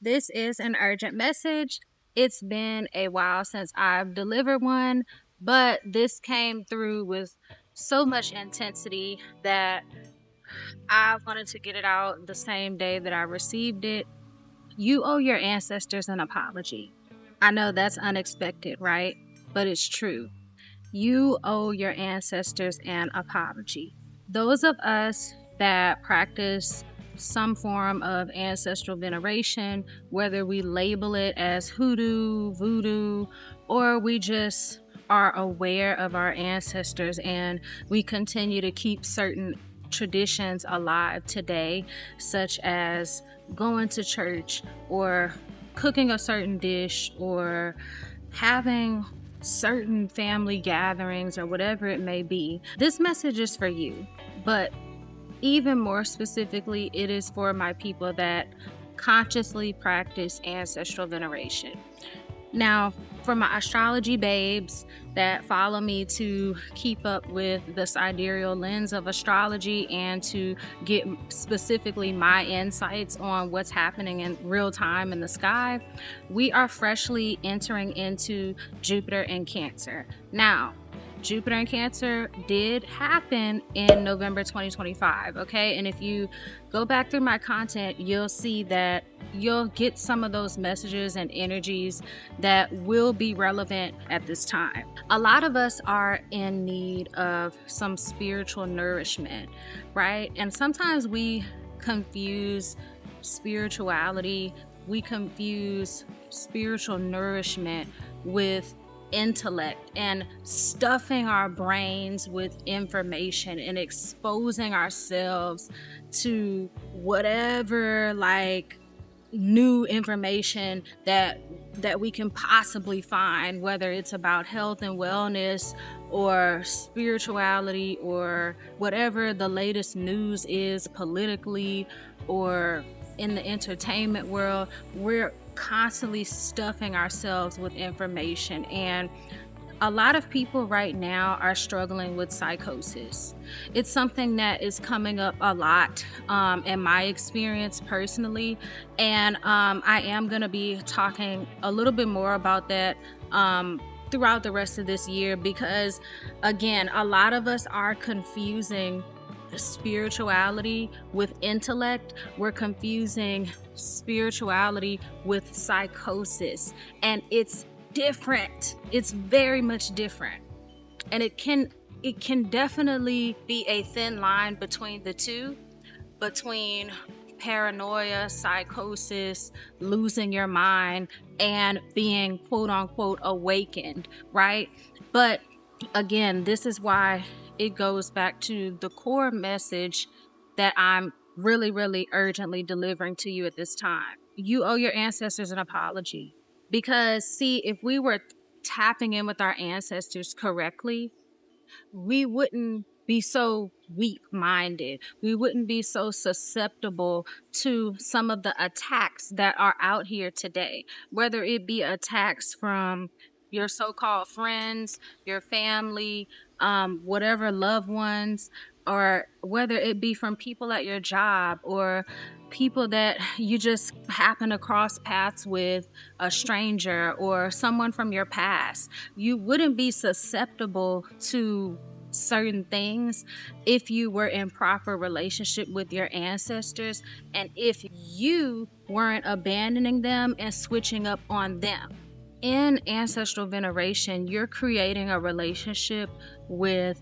This is an urgent message. It's been a while since I've delivered one, but this came through with so much intensity that I wanted to get it out the same day that I received it. You owe your ancestors an apology. I know that's unexpected, right? But it's true. You owe your ancestors an apology. Those of us that practice some form of ancestral veneration, whether we label it as hoodoo, voodoo, or we just are aware of our ancestors and we continue to keep certain traditions alive today, such as going to church or cooking a certain dish or having certain family gatherings or whatever it may be. This message is for you, but even more specifically, it is for my people that consciously practice ancestral veneration. Now, for my astrology babes that follow me to keep up with the sidereal lens of astrology and to get specifically my insights on what's happening in real time in the sky, we are freshly entering into Jupiter in Cancer. Now, Jupiter in Cancer did happen in November 2025, okay? And if you go back through my content, you'll see that you'll get some of those messages and energies that will be relevant at this time. A lot of us are in need of some spiritual nourishment, right? And sometimes we confuse spirituality, we confuse spiritual nourishment with intellect and stuffing our brains with information and exposing ourselves to whatever new information that we can possibly find, whether it's about health and wellness or spirituality or whatever the latest news is politically or in the entertainment world. We're constantly stuffing ourselves with information, and a lot of people right now are struggling with psychosis. It's something that is coming up a lot in my experience personally, and I am going to be talking a little bit more about that throughout the rest of this year, because again, a lot of us are confusing spirituality with intellect. We're confusing spirituality with psychosis, and it's different. It's very much different, and it can definitely be a thin line between the two, between paranoia, psychosis, losing your mind, and being quote unquote awakened, right? But again, this is why it goes back to the core message that I'm really, really urgently delivering to you at this time. You owe your ancestors an apology. Because, see, if we were tapping in with our ancestors correctly, we wouldn't be so weak-minded. We wouldn't be so susceptible to some of the attacks that are out here today, whether it be attacks from your so-called friends, your family, whatever loved ones, or whether it be from people at your job or people that you just happen to cross paths with, a stranger or someone from your past. You wouldn't be susceptible to certain things if you were in proper relationship with your ancestors and if you weren't abandoning them and switching up on them. In ancestral veneration, you're creating a relationship with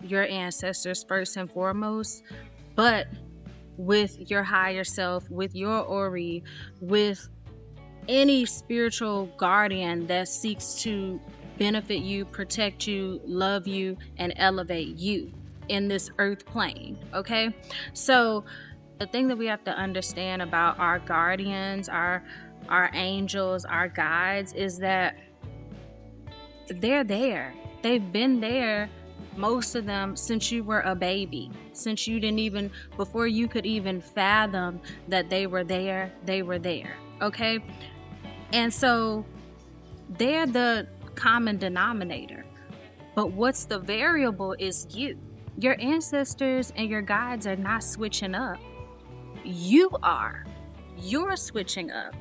your ancestors first and foremost, but with your higher self, with your Ori, with any spiritual guardian that seeks to benefit you, protect you, love you, and elevate you in this earth plane, okay? So the thing that we have to understand about our guardians, our angels, our guides, is that they're there. They've been there, most of them, since you were a baby, since you didn't even, before you could even fathom that they were there, okay? And so they're the common denominator. But what's the variable is you. Your ancestors and your guides are not switching up. You are. you're switching up.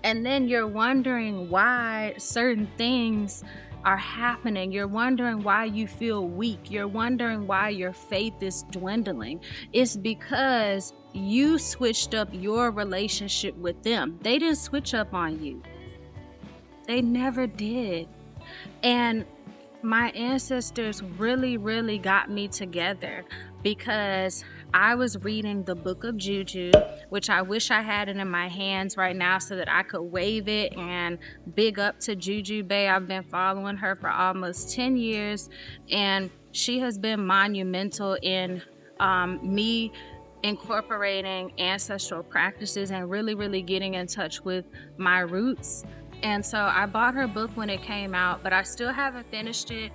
And then you're wondering why certain things are happening. You're wondering why you feel weak. You're wondering why your faith is dwindling. It's because you switched up your relationship with them. They didn't switch up on you. They never did. And my ancestors really, really got me together because I was reading the book of Juju, which I wish I had it in my hands right now so that I could wave it and big up to Juju Bay. I've been following her for almost 10 years, and she has been monumental in me incorporating ancestral practices and really, really getting in touch with my roots. And so I bought her book when it came out, but I still haven't finished it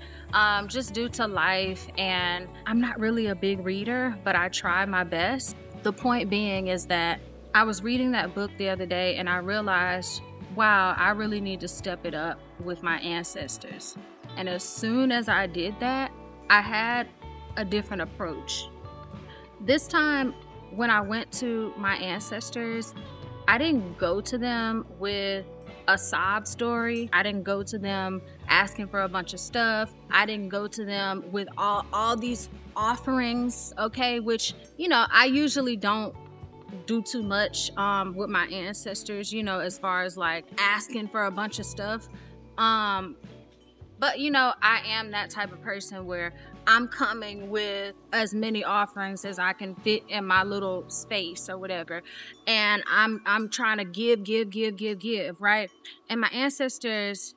just due to life. And I'm not really a big reader, but I try my best. The point being is that I was reading that book the other day and I realized, wow, I really need to step it up with my ancestors. And as soon as I did that, I had a different approach. This time when I went to my ancestors, I didn't go to them with a sob story. I didn't go to them asking for a bunch of stuff. I didn't go to them with all these offerings, okay, which, I usually don't do too much with my ancestors, as far as like asking for a bunch of stuff. But I am that type of person where I'm coming with as many offerings as I can fit in my little space or whatever. And I'm trying to give, right? And my ancestors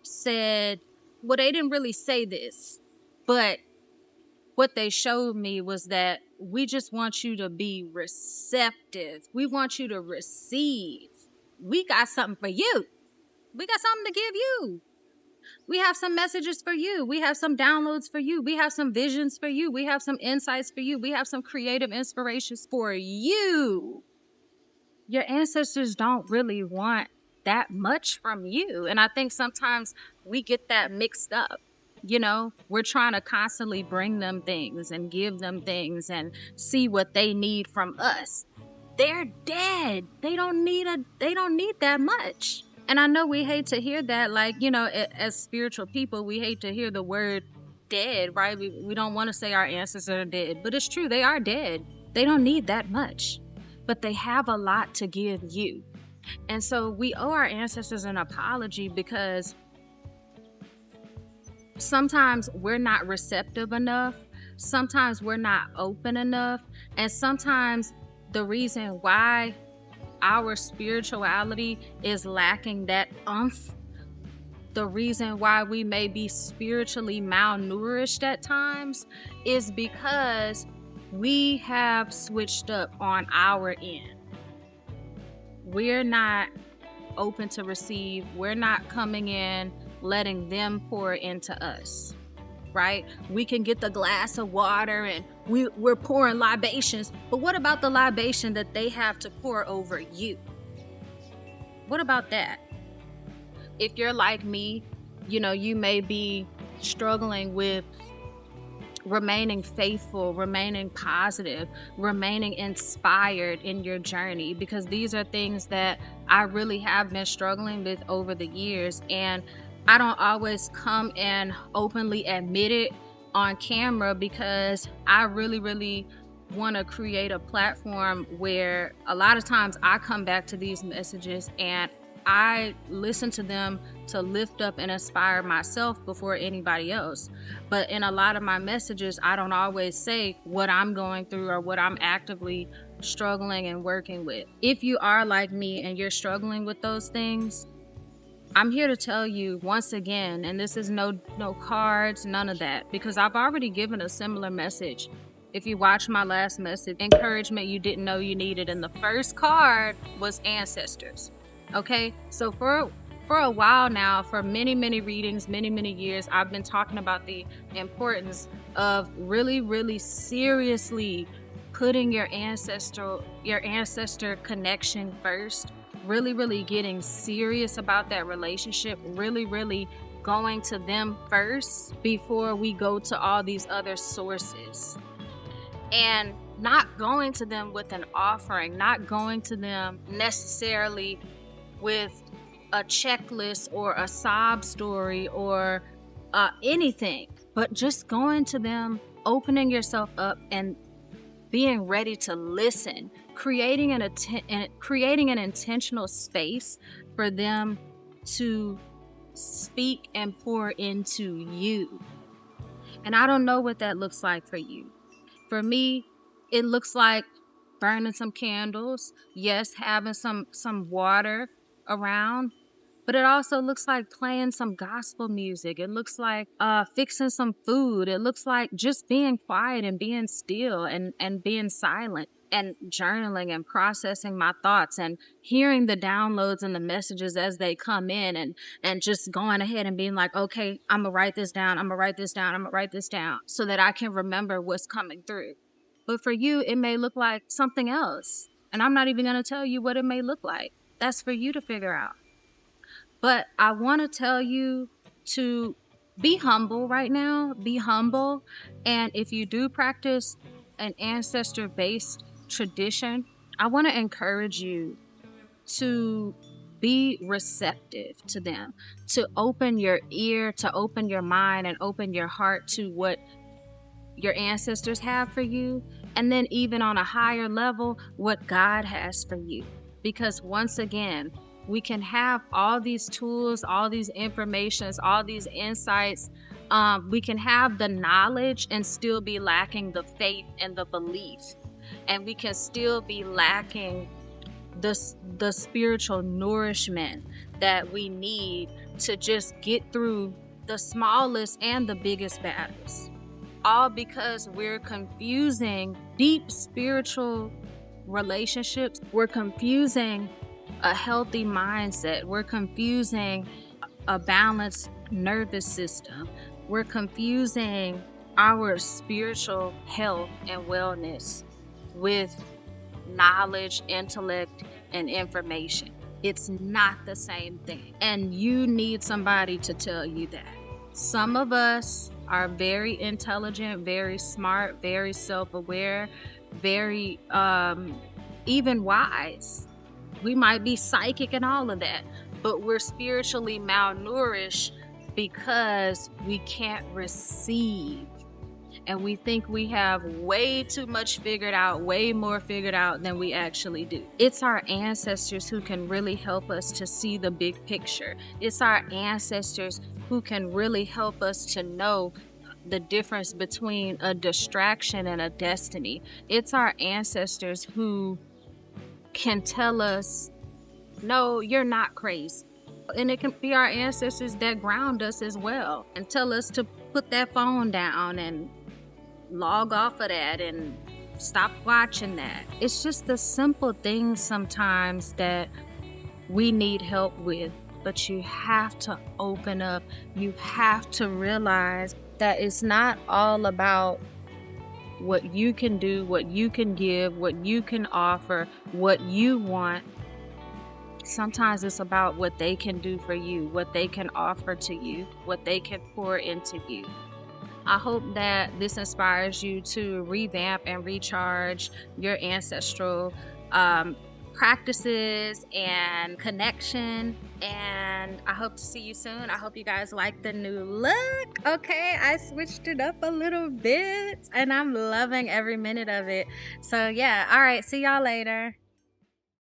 said, well, they didn't really say this, but what they showed me was that we just want you to be receptive. We want you to receive. We got something for you. We got something to give you. We have some messages for you. We have some downloads for you. We have some visions for you. We have some insights for you. We have some creative inspirations for you. Your ancestors don't really want that much from you. And I think sometimes we get that mixed up. We're trying to constantly bring them things and give them things and see what they need from us. They're dead. They don't need that much. And I know we hate to hear that, like, as spiritual people, we hate to hear the word dead, right? We don't want to say our ancestors are dead, but it's true. They are dead. They don't need that much, but they have a lot to give you. And so we owe our ancestors an apology because sometimes we're not receptive enough. Sometimes we're not open enough. And sometimes the reason why our spirituality is lacking that oomph, the reason why we may be spiritually malnourished at times, is because we have switched up on our end. We're not open to receive. We're not coming in letting them pour into us, right? We can get the glass of water and we're pouring libations, but what about the libation that they have to pour over you? What about that? If you're like me, you may be struggling with remaining faithful, remaining positive, remaining inspired in your journey, because these are things that I really have been struggling with over the years. And I don't always come and openly admit it on camera because I really, really want to create a platform where a lot of times I come back to these messages and I listen to them to lift up and inspire myself before anybody else. But in a lot of my messages, I don't always say what I'm going through or what I'm actively struggling and working with. If you are like me and you're struggling with those things, I'm here to tell you once again, and this is no cards, none of that, because I've already given a similar message. If you watch my last message, encouragement you didn't know you needed, and the first card was ancestors. Okay, so for a while now, for many, many readings, many, many years, I've been talking about the importance of really, really seriously putting your ancestor connection first. Really, really getting serious about that relationship, really, really going to them first before we go to all these other sources. And not going to them with an offering, not going to them necessarily with a checklist or a sob story or anything, but just going to them, opening yourself up and being ready to listen, creating an intentional space for them to speak and pour into you. And I don't know what that looks like for you. For me, it looks like burning some candles, yes, having some water around, but it also looks like playing some gospel music. It looks like fixing some food. It looks like just being quiet and being still and being silent and journaling and processing my thoughts and hearing the downloads and the messages as they come in and just going ahead and being like, okay, I'm gonna write this down. I'm gonna write this down. I'm gonna write this down so that I can remember what's coming through. But for you, it may look like something else. And I'm not even gonna tell you what it may look like. That's for you to figure out. But I want to tell you to be humble right now. Be humble. And if you do practice an ancestor-based tradition, I want to encourage you to be receptive to them, to open your ear, to open your mind, and open your heart to what your ancestors have for you. And then even on a higher level, what God has for you. Because once again, we can have all these tools, all these informations, all these insights. We can have the knowledge and still be lacking the faith and the belief. And we can still be lacking the spiritual nourishment that we need to just get through the smallest and the biggest battles. All because we're confusing deep spiritual relationships. We're confusing a healthy mindset. We're confusing a balanced nervous system. We're confusing our spiritual health and wellness with knowledge, intellect, and information. It's not the same thing. And you need somebody to tell you that. Some of us are very intelligent, very smart, very self-aware, very even wise. We might be psychic and all of that, but we're spiritually malnourished because we can't receive. And we think we have way too much figured out, way more figured out than we actually do. It's our ancestors who can really help us to see the big picture. It's our ancestors who can really help us to know the difference between a distraction and a destiny. It's our ancestors who can tell us, no, you're not crazy. And it can be our ancestors that ground us as well and tell us to put that phone down and log off of that and stop watching that. It's just the simple things sometimes that we need help with, but you have to open up. You have to realize that it's not all about what you can do, what you can give, what you can offer, what you want. Sometimes it's about what they can do for you, what they can offer to you, what they can pour into you. I hope that this inspires you to revamp and recharge your ancestral practices and connection. And I hope to see you soon. I hope you guys like the new look. Okay, I switched it up a little bit and I'm loving every minute of it. So yeah, all right, see y'all later.